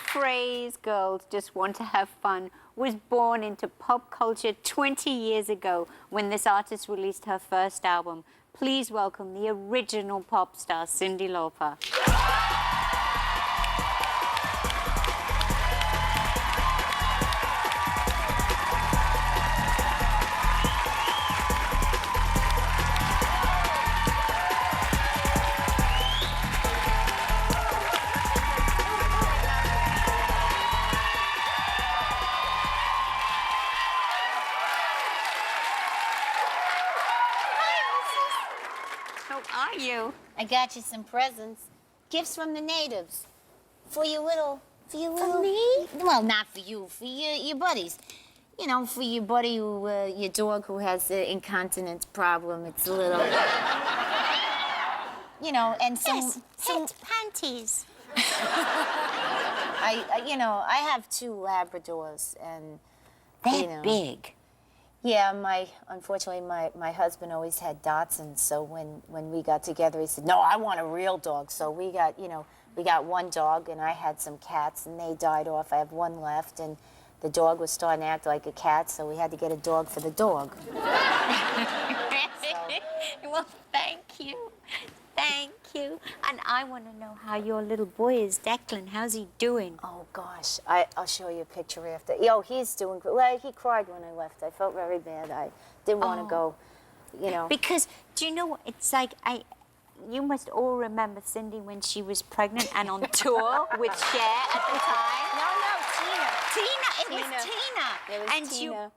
phrase, girls just want to have fun, was born into pop culture 20 years ago when this artist released her first album. Please welcome the original pop star, Cyndi Lauper. How are you? I got you some presents. Gifts from the natives. For your little... For me? Well, not for you. For your buddies. You know, for your buddy who... your dog who has the incontinence problem. It's a little... you know, and some panties. you know, I have 2 Labradors, and... They're you know, big. Yeah, unfortunately, my husband always had Dachshunds, so when we got together, he said, no, I want a real dog. So we got, you know, we got 1 dog, and I had some cats, and they died off. I have 1 left, and the dog was starting to act like a cat, so we had to get a dog for the dog. Well, thank you. Thank you. And I want to know how your little boy is, Declan. How's he doing? Oh, gosh. I'll show you a picture after. Yo, he's doing good. Well, he cried when I left. I felt very bad. I didn't want to go, you know. Because, do you know what? It's like, you must all remember Cyndi when she was pregnant and on tour with Cher at the time. No, Tina. It was Tina. It was and Tina. your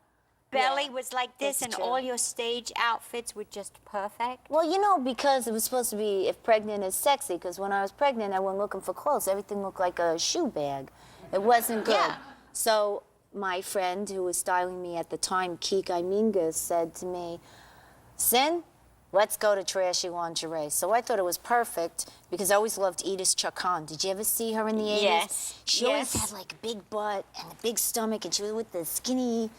belly was like this, It's and true. all your stage outfits were just perfect. Well, you know, because it was supposed to be if pregnant is sexy, because when I was pregnant, I went looking for clothes. Everything looked like a shoe bag. It wasn't good. Yeah. So my friend who was styling me at the time, Kiki Mingus, said to me, Sin, let's go to trashy lingerie. So I thought it was perfect because I always loved Edith Chacon. Did you ever see her in the 80s? Yes. She always had like a big butt and a big stomach, and she was with the skinny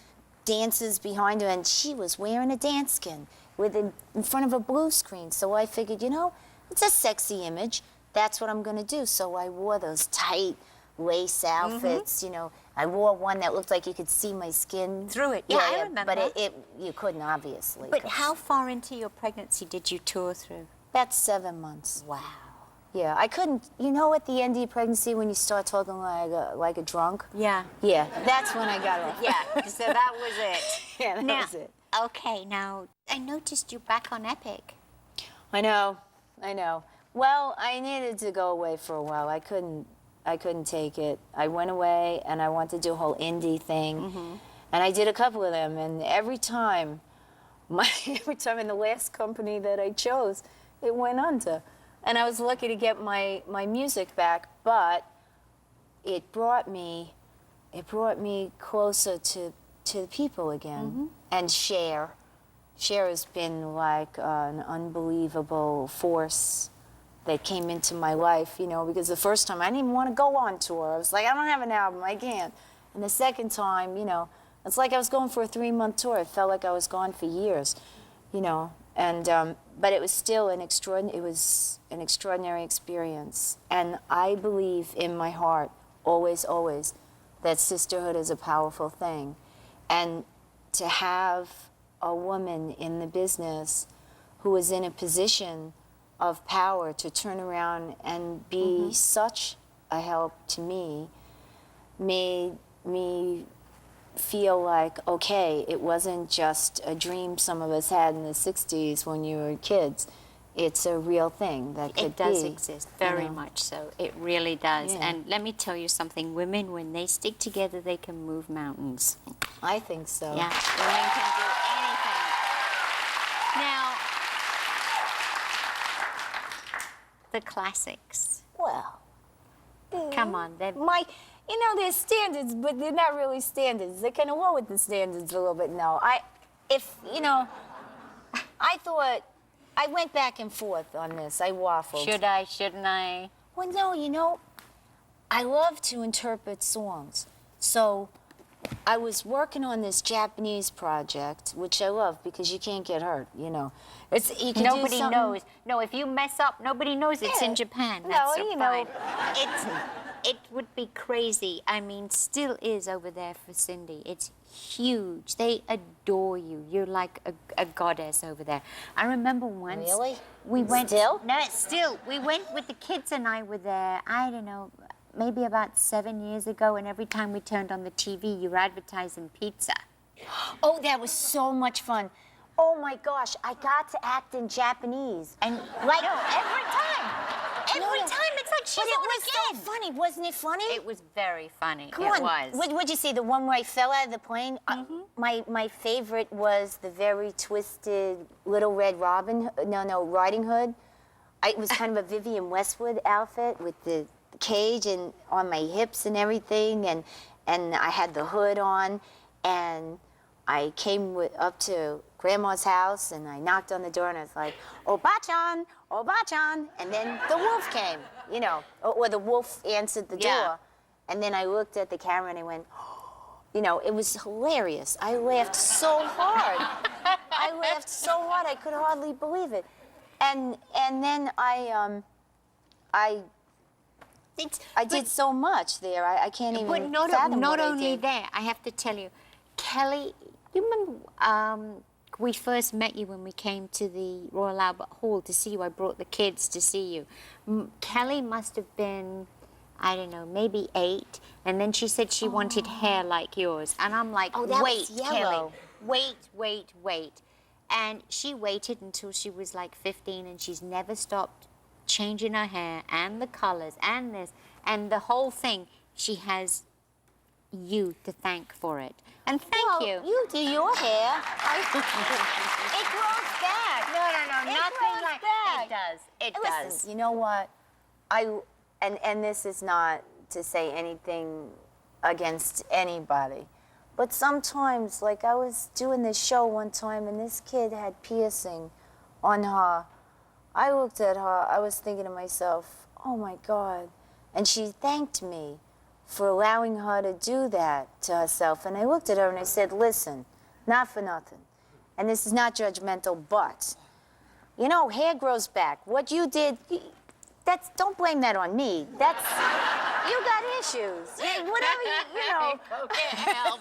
dancers behind her, and she was wearing a dance skin with in front of a blue screen. So I figured, you know, it's a sexy image. That's what I'm going to do. So I wore those tight lace outfits, you know. I wore one that looked like you could see my skin through it. Yeah, I remember. But you couldn't, obviously. But how far into your pregnancy did you tour through? That's 7 months. Wow. Yeah, I couldn't. You know, at the end of your pregnancy, when you start talking like a drunk. Yeah. Yeah, that's when I got off. Yeah. So that was it. Yeah, that was it. Okay. Now I noticed you back on Epic. I know. Well, I needed to go away for a while. I couldn't take it. I went away, and I wanted to do a whole indie thing, and I did a couple of them. And every time in the last company that I chose, it went under. And I was lucky to get my music back, but it brought me closer to the people again. And Cher has been like an unbelievable force that came into my life, you know, because the first time I didn't even want to go on tour. I was like, I don't have an album, I can't. And the second time, you know, it's like I was going for a 3-month tour. It felt like I was gone for years, you know. And but it was still an extraordinary experience. And I believe in my heart, always, always, that sisterhood is a powerful thing. And to have a woman in the business who was in a position of power to turn around and be such a help to me made me feel like, okay, it wasn't just a dream some of us had in the 60s when you were kids. It's a real thing that could be. It does exist, very much so. It really does. Yeah. And let me tell you something, women, when they stick together, they can move mountains. I think so. Yeah, women can do anything. Now, the classics. Well, Come on, they're... You know, there's standards, but they're not really standards. They kind of lower the standards a little bit now. You know, I thought, I went back and forth on this. I waffled. Should I, shouldn't I? Well, no, you know, I love to interpret songs. So I was working on this Japanese project, which I love because you can't get hurt, you know. You can Nobody do knows. No, if you mess up, nobody knows it's in Japan. That's No, so you fine. know, it would be crazy. I mean, still is over there for Cyndi. It's huge. They adore you. You're like a goddess over there. I remember once. Really? We went. Still? No, still. We went with the kids and I were there, I don't know, maybe about 7 years ago, and every time we turned on the TV, you were advertising pizza. Oh, that was so much fun. Oh my gosh, I got to act in Japanese. And Like, no, every time. Every time, it's like she's but it on was again. so funny, wasn't it funny? It was very funny. Come it on. was. What'd you see? The one where I fell out of the plane? My favorite was the very twisted Little Red Riding Hood. It was kind of a Vivienne Westwood outfit with the cage and on my hips and everything, and I had the hood on, and I came up to Grandma's house, and I knocked on the door, and I was like, "Oba-chan, Oba-chan," and then the wolf came, you know, or the wolf answered the door, and then I looked at the camera and I went, you know, it was hilarious. I laughed so hard. I laughed so hard I could hardly believe it, and then I did so much there. I can't even But not fathom not what I only did. there, I have to tell you, Kelly, you remember we first met you when we came to the Royal Albert Hall to see you. I brought the kids to see you. Kelly must have been, I don't know, maybe 8, and then she said she wanted hair like yours, and I'm like, Oh, that wait, was yellow. Kelly, wait. And she waited until she was like 15, and she's never stopped changing her hair and the colors and this and the whole thing. She has you to thank for it. And thank you. You do your hair. It grows back. No, It nothing grows like back. it does. It Listen, does. you know what? And this is not to say anything against anybody, but sometimes, like I was doing this show one time, and this kid had piercing on her. I looked at her. I was thinking to myself, "Oh my God!" And she thanked me for allowing her to do that to herself. And I looked at her and I said, "Listen, not for nothing, and this is not judgmental, but you know, hair grows back. What you did, don't blame that on me. That's, you got issues. Whatever, you know." Can't help.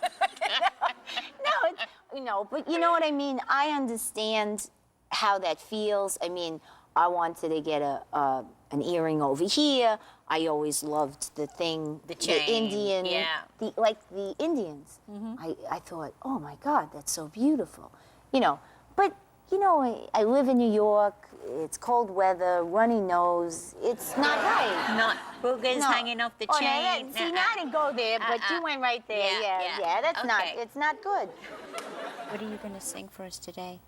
But you know what I mean? I understand how that feels. I mean, I wanted to get an earring over here. I always loved the thing, the chain, Indian, yeah. the Indians. I thought, oh my God, that's so beautiful. You know, but you know, I live in New York. It's cold weather, runny nose. It's not right. Not boogers No. hanging off the Oh, no, chain. see, now I didn't go there, but you went right there. Yeah. That's not. Okay. It's not good. What are you going to sing for us today?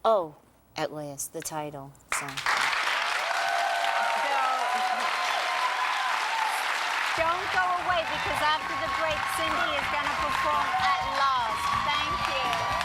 Oh, at last, the title. So. Don't go away, because after the break, Cyndi is going to perform at last. Thank you.